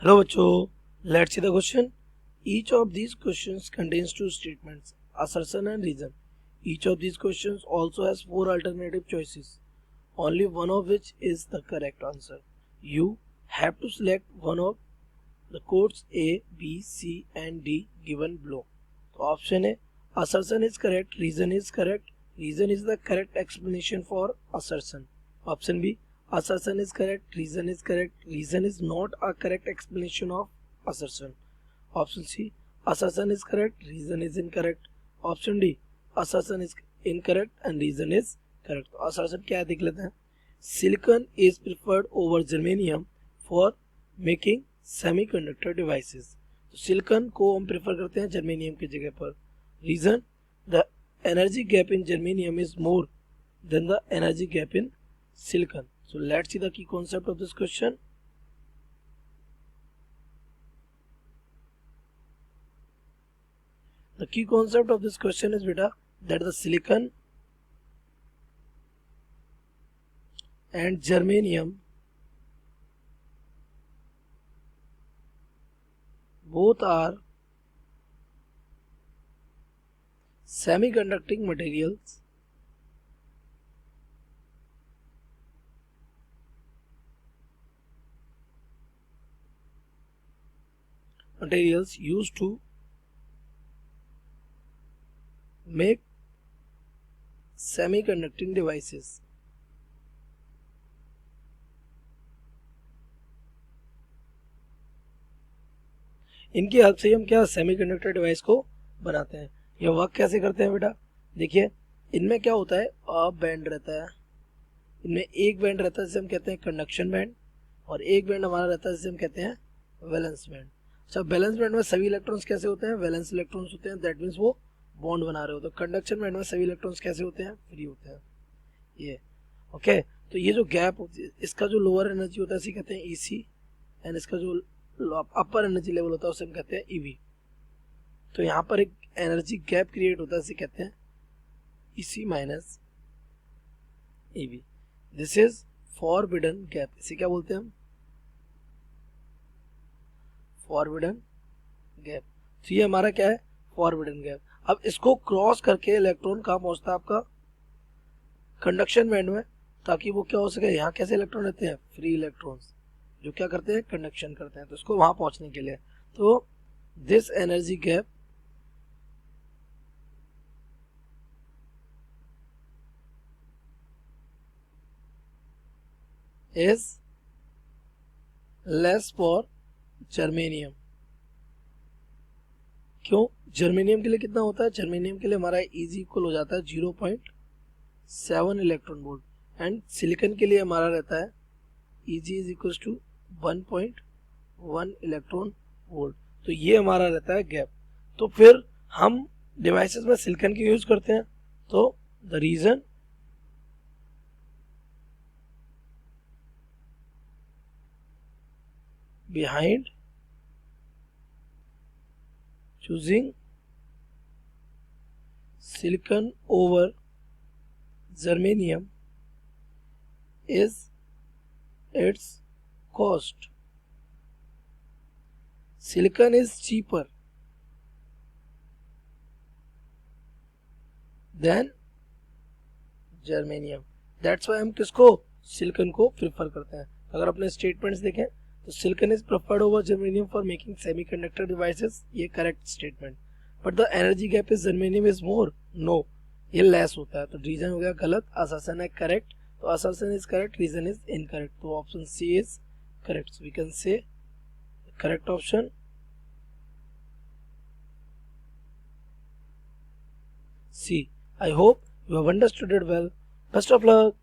Hello बच्चों, let's see the question. Each of these questions contains two statements, assertion and reason. Each of these questions also has four alternative choices, only one of which is the correct answer. You have to select one of the codes A, B, C and D given below. तो option है assertion is correct, reason is correct, reason is the correct explanation for assertion. Option B, assertion is correct, reason is correct, reason is not a correct explanation of assertion. Option C, assertion is correct, reason is incorrect. Option D, assertion is incorrect and reason is correct. तो assertion क्या है देख लेते हैं. Silicon is preferred over germanium for making semiconductor devices. तो silicon को हम prefer करते हैं जर्मेनियम की जगह पर. Reason, the energy gap in germanium is more than the energy gap in silicon. So let's see the key concept of this question. The key concept of this question is beta that the silicon and germanium both are semiconducting materials used to make semiconducting devices. इनकी help से हम क्या semiconductor device को बनाते हैं. यह work कैसे करते हैं बेटा, देखिए इनमें क्या होता है, बैंड रहता है. इनमें एक बैंड रहता है जिसे हम कहते हैं कंडक्शन बैंड और एक बैंड हमारा रहता है जिसे हम कहते हैं वैलेंस बैंड. अच्छा, वैलेंस बैंड में सभी इलेक्ट्रॉन्स कैसे होते हैं, वैलेंस इलेक्ट्रॉन्स होते हैं, दैट मीन्स वो बॉन्ड बना रहे होते हैं. कंडक्शन बैंड में सभी इलेक्ट्रॉन्स कैसे होते हैं, फ्री होते हैं. ये ओके. तो ये जो गैप होती है, इसका जो लोअर एनर्जी होता है इसे कहते हैं ईसी एंड इसका जो अपर एनर्जी लेवल होता है उसे हम कहते हैं ईवी. तो यहाँ पर एक एनर्जी गैप क्रिएट होता है, इसे कहते हैं EC minus EV. This is forbidden gap. इसे क्या बोलते हैं हम, फॉरबिडन गैप. तो ये हमारा क्या है, फॉरबिडन गैप. अब इसको क्रॉस करके इलेक्ट्रॉन कहाँ पहुंचता है आपका, कंडक्शन बैंड में, ताकि वो क्या हो सके, यहाँ कैसे इलेक्ट्रॉन रहते हैं, फ्री इलेक्ट्रॉन्स जो क्या करते हैं, कंडक्शन करते हैं. तो इसको वहां पहुंचने के लिए, तो this energy gap is less for germanium. क्यों, जर्मेनियम के लिए कितना होता है, जर्मेनियम के लिए हमारा इजी इक्वल हो जाता है 0.7 इलेक्ट्रॉन वोल्ट एंड सिलिकॉन के लिए हमारा रहता है Eg is equal to 1.1 electron volt. तो ये हमारा रहता है गैप. तो फिर हम डिवाइसेस में सिलिकॉन की यूज करते हैं. तो the reason behind choosing silicon over germanium is its cost. Silicon is cheaper than germanium. That's why हम किसको, सिलिकॉन को प्रेफर करते हैं. अगर अपने स्टेटमेंट्स देखें तो silicon is preferred over germanium for making semiconductor devices, ये correct statement. But the energy gap is germanium is more, no, ये लेस होता है. तो रीजन हो गया गलत, असर्शन है करेक्ट. तो assertion is correct, reason is incorrect. तो option C is correct. So we can say correct option C. I hope you have understood it well. Best of luck.